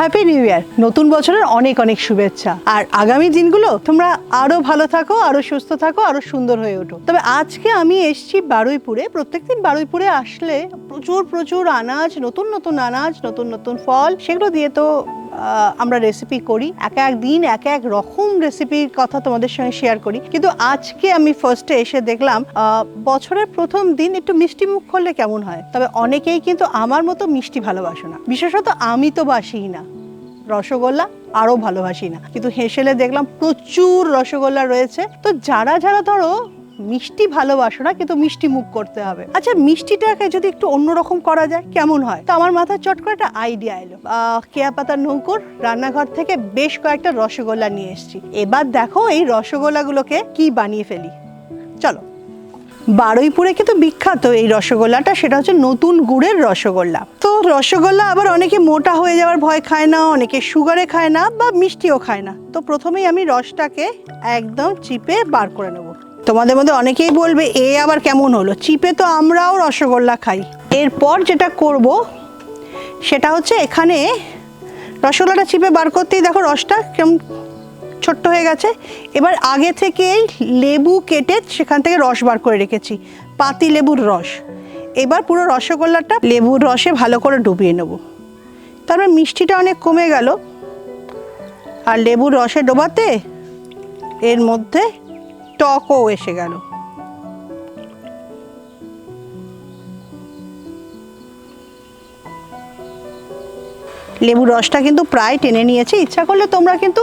Happy new year, নতুন বছরের অনেক অনেক শুভেচ্ছা। আর আগামী দিনগুলো তোমরা আরো ভালো থাকো, আরো সুস্থ থাকো, আরো সুন্দর হয়ে ওঠো। তবে আজকে আমি এসেছি বারুইপুরে। প্রত্যেকদিন বারুইপুরে আসলে প্রচুর প্রচুর আনাজ, নতুন নতুন আনাজ, নতুন নতুন ফল, সেগুলো দিয়ে তো আমরা রেসিপি করি। এক এক দিন এক এক রকম রেসিপির কথা তোমাদের সঙ্গে শেয়ার করি। কিন্তু আজকে আমি ফার্স্টে এসে দেখলাম বছরের প্রথম দিন একটু মিষ্টি মুখ করলে কেমন হয়। তবে অনেকেই কিন্তু আমার মতো মিষ্টি ভালোবাসে না, বিশেষত আমি তো বাসিই না, রসগোল্লা আরও ভালোবাসি না। কিন্তু হেসেলে দেখলাম প্রচুর রসগোল্লা রয়েছে। তো যারা যারা ধরো মিষ্টি ভালোবাসো না কিন্তু মিষ্টি মুখ করতে হবে, আচ্ছা মিষ্টিটাকে যদি একটু অন্যরকম করা যায় কেমন হয়? তো আমার মাথায় চট করে একটা আইডিয়া এলো। কেয়া পাতার নৌকোর রান্নাঘর থেকে বেশ কয়েকটা রসগোল্লা নিয়ে এসেছি। এবার দেখো এই রসগোল্লাগুলোকে কি বানিয়ে ফেলি। চলো। বারুইপুরে কিন্তু বিখ্যাত এই রসগোল্লাটা, সেটা হচ্ছে নতুন গুড়ের রসগোল্লা। তো রসগোল্লা আবার অনেকে মোটা হয়ে যাওয়ার ভয় খায় না, অনেকে সুগারে খায় না, বা মিষ্টিও খায় না। তো প্রথমেই আমি রসটাকে একদম চিপে বার করে নেব। তোমাদের মধ্যে অনেকেই বলবে এ আবার কেমন হলো, চিপে তো আমরাও রসগোল্লা খাই। এরপর যেটা করব সেটা হচ্ছে এখানে রসগোল্লাটা চিপে বার করতেই দেখো রসটা কেমন ছোট্ট হয়ে গেছে। এবার আগে থেকেই লেবু কেটে সেখান থেকে রস বার করে রেখেছি, পাতি লেবুর রস। এবার পুরো রসগোল্লাটা লেবুর রসে ভালো করে ডুবিয়ে নেব। তারপর মিষ্টিটা অনেক কমে গেল, আর লেবুর রসে ডোবাতে এর মধ্যে টকও এসে গেল। লেবুর রসটা কিন্তু প্রায় টেনে নিয়েছে। ইচ্ছা করলে তোমরা কিন্তু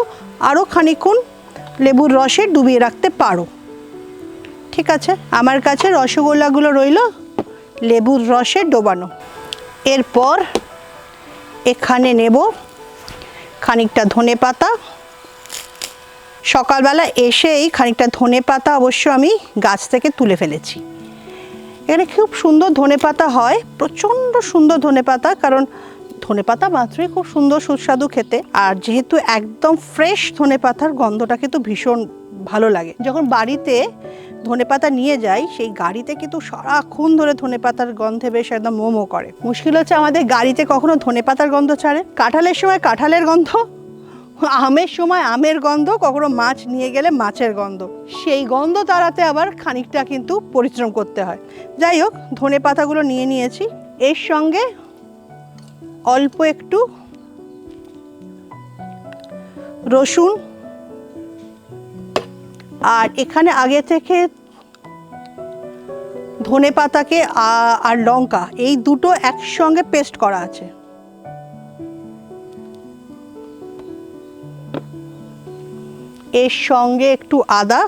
আরও খানিকক্ষণ লেবুর রসে ডুবিয়ে রাখতে পারো। ঠিক আছে, আমার কাছে রসগোল্লাগুলো রইল লেবুর রসে ডোবানো। এরপর এখানে নেব খানিকটা ধনেপাতা। সকালবেলা এসেই খানিকটা ধনেপাতা অবশ্য আমি গাছ থেকে তুলে ফেলেছি। এখানে খুব সুন্দর ধনেপাতা হয়, প্রচণ্ড সুন্দর ধনেপাতা, কারণ ধনেপাতা মাত্রই খুব সুন্দর সুস্বাদু খেতে। আর যেহেতু একদম ফ্রেশ ধনেপাতার গন্ধটা কিন্তু ভীষণ ভালো লাগে। যখন বাড়িতে ধনেপাতা নিয়ে যাই সেই গাড়িতে কিন্তু সারাক্ষণ ধরে ধনেপাতার গন্ধে বেশ একদম মোমো করে। মুশকিল হচ্ছে আমাদের গাড়িতে কখনো ধনেপাতার গন্ধ ছাড়ে, কাঁঠালের সময় কাঁঠালের গন্ধ, আমের সময় আমের গন্ধ, কখনো মাছ নিয়ে গেলে মাছের গন্ধ। সেই গন্ধ তাড়াতে আবার খানিকটা কিন্তু পরিশ্রম করতে হয়। যাই হোক, ধনেপাতাগুলো নিয়ে নিয়েছি। এর সঙ্গে অল্প একটু রসুন, আর এখানে আগে থেকে ধনেপাতাকে আর লঙ্কা এই দুটো একসঙ্গে পেস্ট করা আছে। এর সঙ্গে একটু আদা,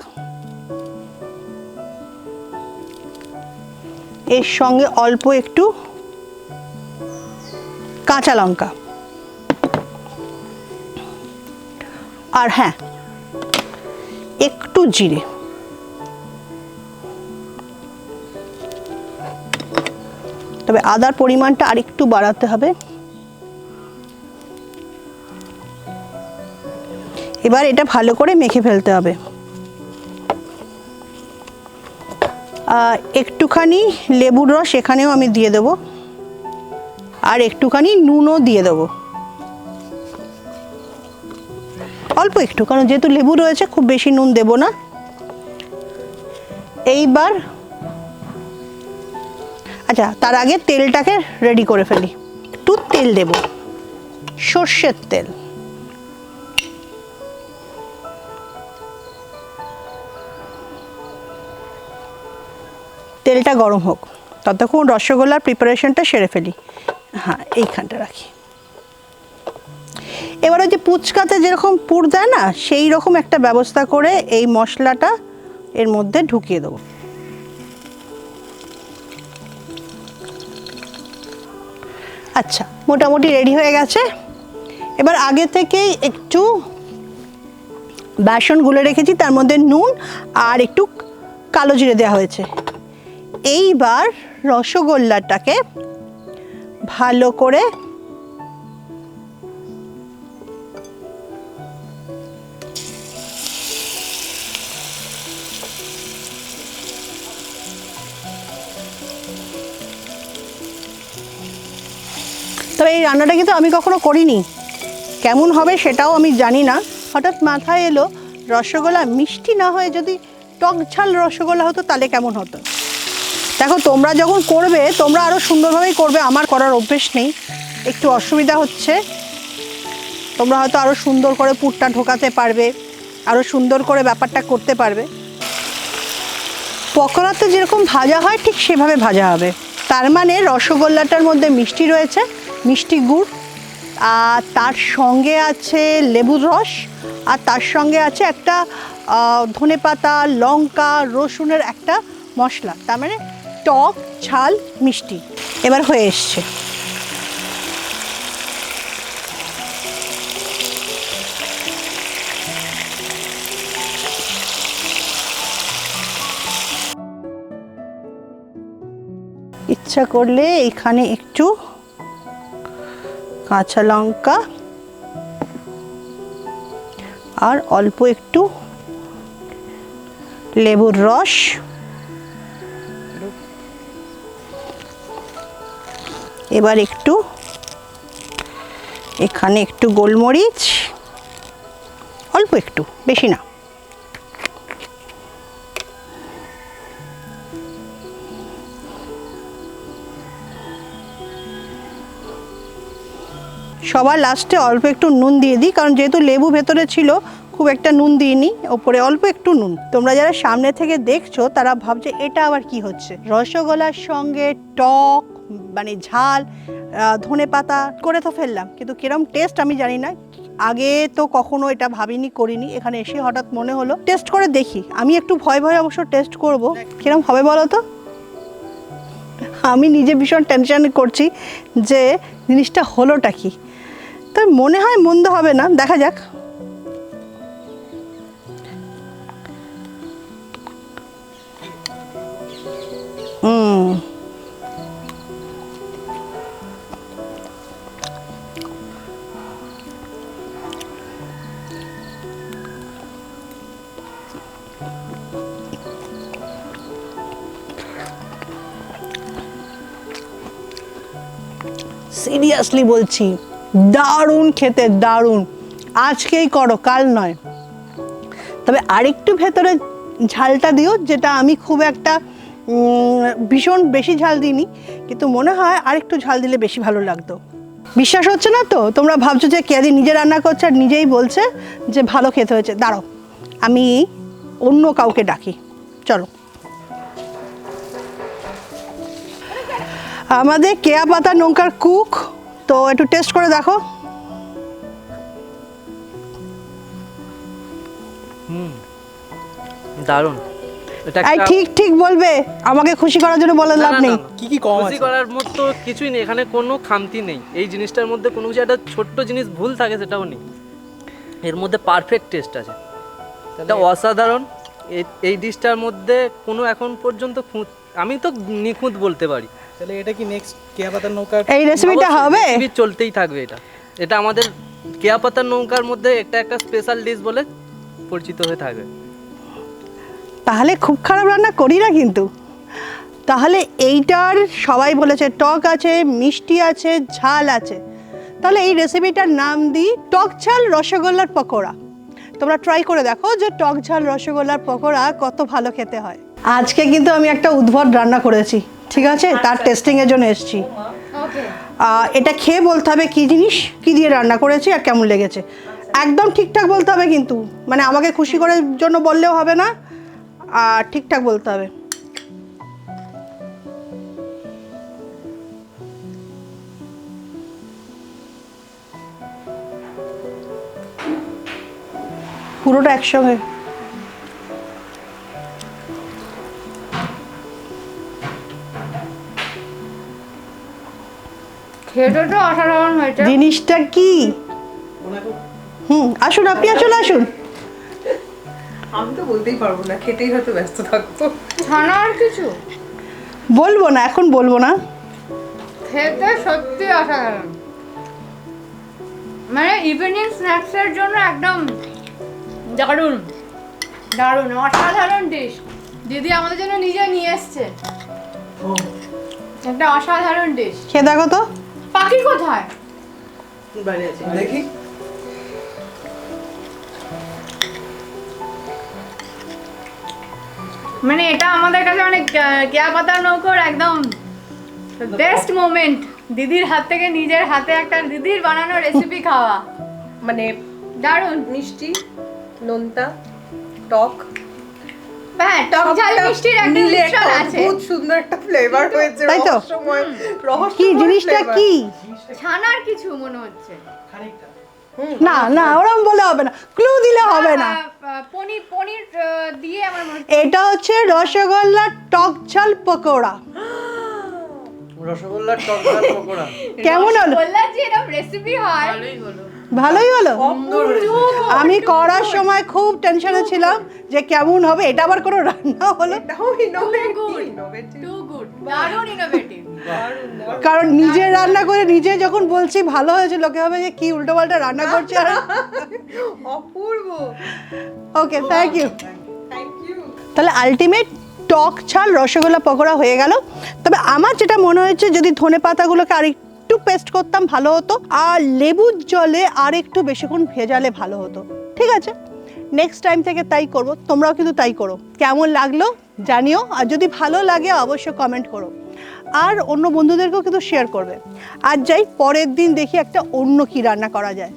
এর সঙ্গে অল্প একটু কাঁচা লঙ্কা, আর হ্যাঁ একটু জিরে। তবে আদার পরিমাণটা আরেকটু বাড়াতে হবে। এবার এটা ভালো করে মেখে ফেলতে হবে। একটুখানি লেবুর রস এখানেও আমি দিয়ে দেবো, আর একটুখানি নুনও দিয়ে দেবো, অল্প একটু, কারণ যেহেতু লেবু রয়েছে খুব বেশি নুন দেব না। এইবার আচ্ছা, তার আগে তেলটাকে রেডি করে ফেলি। একটু তেল দেব, সর্ষের তেল। তেলটা গরম হোক, ততক্ষণ রসগোল্লার প্রিপারেশনটা সেরে ফেলি। হ্যাঁ, এইখানটা রাখি। এবার ওই যে পুচকাতে যেরকম পুর দেয় না, সেই রকম একটা ব্যবস্থা করে এই মশলাটা এর মধ্যে ঢুকিয়ে দেবো। আচ্ছা, মোটামুটি রেডি হয়ে গেছে। এবার আগে থেকেই একটু বেসন গুলে রেখেছি, তার মধ্যে নুন আর একটু কালো জিরে দেওয়া হয়েছে। এইবার রসগোল্লাটাকে ভালো করে তবে এই রান্নাটা কিন্তু আমি কখনো করিনি, কেমন হবে সেটাও আমি জানি না, হঠাৎ মাথায় এলো রসগোল্লা মিষ্টি না হয়ে যদি টক ঝাল রসগোল্লা হতো তাহলে কেমন হতো। দেখো তোমরা যখন করবে তোমরা আরও সুন্দরভাবেই করবে, আমার করার অভ্যেস নেই, একটু অসুবিধা হচ্ছে। তোমরা হয়তো আরও সুন্দর করে পুরটা ঢোকাতে পারবে, আরও সুন্দর করে ব্যাপারটা করতে পারবে। পকোড়াতে যেরকম ভাজা হয় ঠিক সেভাবে ভাজা হবে। তার মানে রসগোল্লাটার মধ্যে মিষ্টি রয়েছে, মিষ্টি গুড়, আর তার সঙ্গে আছে লেবুর রস, আর তার সঙ্গে আছে একটা ধনেপাতা, লঙ্কা, রসুনের একটা মশলা। তার মানে টক ঝাল মিষ্টি এবার হয়ে এসছে। ইচ্ছা করলে এখানে একটু কাঁচা লঙ্কা আর অল্প একটু লেবুর রস, এবার একটু এখানে একটু গোলমরিচ, অল্প একটু, বেশি না। সবার লাস্টে অল্প একটু নুন দিয়ে দিই, কারণ যেহেতু লেবু ভেতরে ছিল খুব একটা নুন দিইনি, ওপরে অল্প একটু নুন। তোমরা যারা সামনে থেকে দেখছো তারা ভাবছে এটা আবার কি হচ্ছে, রসগোল্লার সঙ্গে টক মানে ঝাল ধনেপাতা করে তো ফেললাম, কিন্তু কিরম টেস্ট আমি জানি না, আগে তো কখনো এটা ভাবিনি, করিনি, এখানে এসে হঠাৎ মনে হলো টেস্ট করে দেখি। আমি একটু ভয় ভয় অবশ্য টেস্ট করব, কিরম হবে বলো তো। আমি নিজে ভীষণ টেনশন করছি যে জিনিসটা হলোটা কি, তো মনে হয় মন্দ হবে না, দেখা যাক। সিরিয়াসলি বলছি, দারুণ খেতে, দারুণ। আজকেই করো, কাল নয়। তবে আরেকটু ভেতরে ঝালটা দিও, যেটা আমি খুব একটা ভীষণ বেশি ঝাল দিইনি, কিন্তু মনে হয় আরেকটু ঝাল দিলে বেশি ভালো লাগতো। বিশ্বাস হচ্ছে না তো? তোমরা ভাবছো যে কেয়াদি নিজে রান্না করছে আর নিজেই বলছে যে ভালো খেতে হয়েছে। দাঁড়াও, আমি অন্য কাউকে ডাকি, চলো। আমাদের কেয়া পাতা নৌকার কুক, তো একটু টেস্ট করে দেখো। দারুণ। ঠিক ঠিক বলবে, আমাকে খুশি করার জন্য বলার লাভ নেই। কি কি কম আছে? খুশি করার মতো কিছুই নেই এখানে, কোনো খামতি নেই এই জিনিসটার মধ্যে, কোনো কিছু একটা ছোট্ট জিনিস ভুল থাকে সেটাও নেই, এর মধ্যে পারফেক্ট টেস্ট আছে, এটা অসাধারণ। এই ডিশটার মধ্যে কোনো এখন পর্যন্ত আমি তো নিখুঁত বলতে পারি। তাহলে এটা কি নেক্সট কেয়া পাতার নৌকার এই রেসিপিটা হবে? রেসিপি চলতেই থাকবে, এটা আমাদের কেয়া পাতার নৌকার মধ্যে একটা স্পেশাল ডিশ বলে পরিচিত হয়ে থাকবে। তাহলে খুব খারাপ রান্না করি না কিন্তু। তাহলে এইটার সবাই বলেছে টক আছে, মিষ্টি আছে, ঝাল আছে, তাহলে এই রেসিপিটার নাম দিই টক ঝাল রসগোল্লার পকোড়া। তোমরা ট্রাই করে দেখো যে টক ঝাল রসগোল্লার পকোড়া কত ভালো খেতে হয়। আজকে কিন্তু আমি একটা উদ্ভট রান্না করেছি, ঠিক আছে, তার টেস্টিংয়ের জন্য এসেছি। এটা খেয়ে বলতে হবে কী জিনিস, কী দিয়ে রান্না করেছি আর কেমন লেগেছে। একদম ঠিকঠাক বলতে হবে কিন্তু, মানে আমাকে খুশি করার জন্য বললেও হবে না, আর ঠিকঠাক বলতে হবে। পুরোটা একসঙ্গে। খেতেটা অসাধারণ হয়েছে। জিনিসটা কি? আসুন, আপনি চলে আসুন। আমি তো বলতেই পারবো না, খেতেই হয়তো ব্যস্ত থাকবো। ছানা আর কিছু বলবো না, এখন বলবো না। খেতে সত্যি অসাধারণ, মানে ইভিনিং স্ন্যাক্সের জন্য একদম দারুণ দারুণ অসাধারণ ডিশ। দিদি আমাদের জন্য নিজে নিয়ে এসছে একটা অসাধারণ ডিশ। খেয়ে দেখো তো। পাখি কোথায়? বাইরে আছে, দেখি। মানে এটা আমাদের কাছে মানে কেয়া পাতার নৌকোর একদম বেস্ট মোমেন্ট, দিদির হাত থেকে নিজের হাতে একটা দিদির বানানো রেসিপি খাওয়া, মানে দারুণ। মিষ্টি, নোনতা, টক, হ্যাঁ টক ঝাল মিষ্টির একটা মিলে মিশ্রণ একটা আছে। অদ্ভুত সুন্দর একটা ফ্লেভার হয়েছে। তাই তো? কি জিনিসটা কি? ছানার কিছু মনে হচ্ছে। খানিকটা না না ওরকম বলে হবে না, ক্লু দিলে হবে না। পনির পনির দিয়ে আমার মনে হচ্ছে এটা হচ্ছে রসগোল্লার টক ঝাল পকোড়া। রসগোল্লার টক ঝাল পকোড়া কেমন হলো? বললাম যে এরকম রেসিপি হয়। ভালোই হলো। আমি Too করার good. সময় খুব টেনশনে ছিলাম যে কেমন হবে, এটা আবার কোনো রান্না হলো। এটাও Good. ইনোভেটিভ। Too good. দারুণ ইনোভেটিভ। কারণ নিজে রান্না করে নিজে যখন বলছি ভালো হয়েছে, লোকে হবে যে কি উল্টো পাল্টা রান্না করছে। আর অপূর্ব। Okay, thank you. Thank you. তাহলে আলটিমেট টক ঝাল রসগোল্লা পকোড়া হয়ে গেল। তবে আমার যেটা মনে হয়েছে যদি ধনে পাতাগুলোকে আর একটু পেস্ট করতাম ভালো হতো, আর লেবুর জলে আর একটু বেশিক্ষণ ভেজালে ভালো হতো। ঠিক আছে, নেক্সট টাইম থেকে তাই করব, তোমরাও কিন্তু তাই করো। কেমন লাগলো জানিও, আর যদি ভালো লাগে অবশ্যই কমেন্ট করো, আর অন্য বন্ধুদেরকেও কিন্তু শেয়ার করবে। আর যাই পরের দিন দেখি একটা অন্য কি রান্না করা যায়।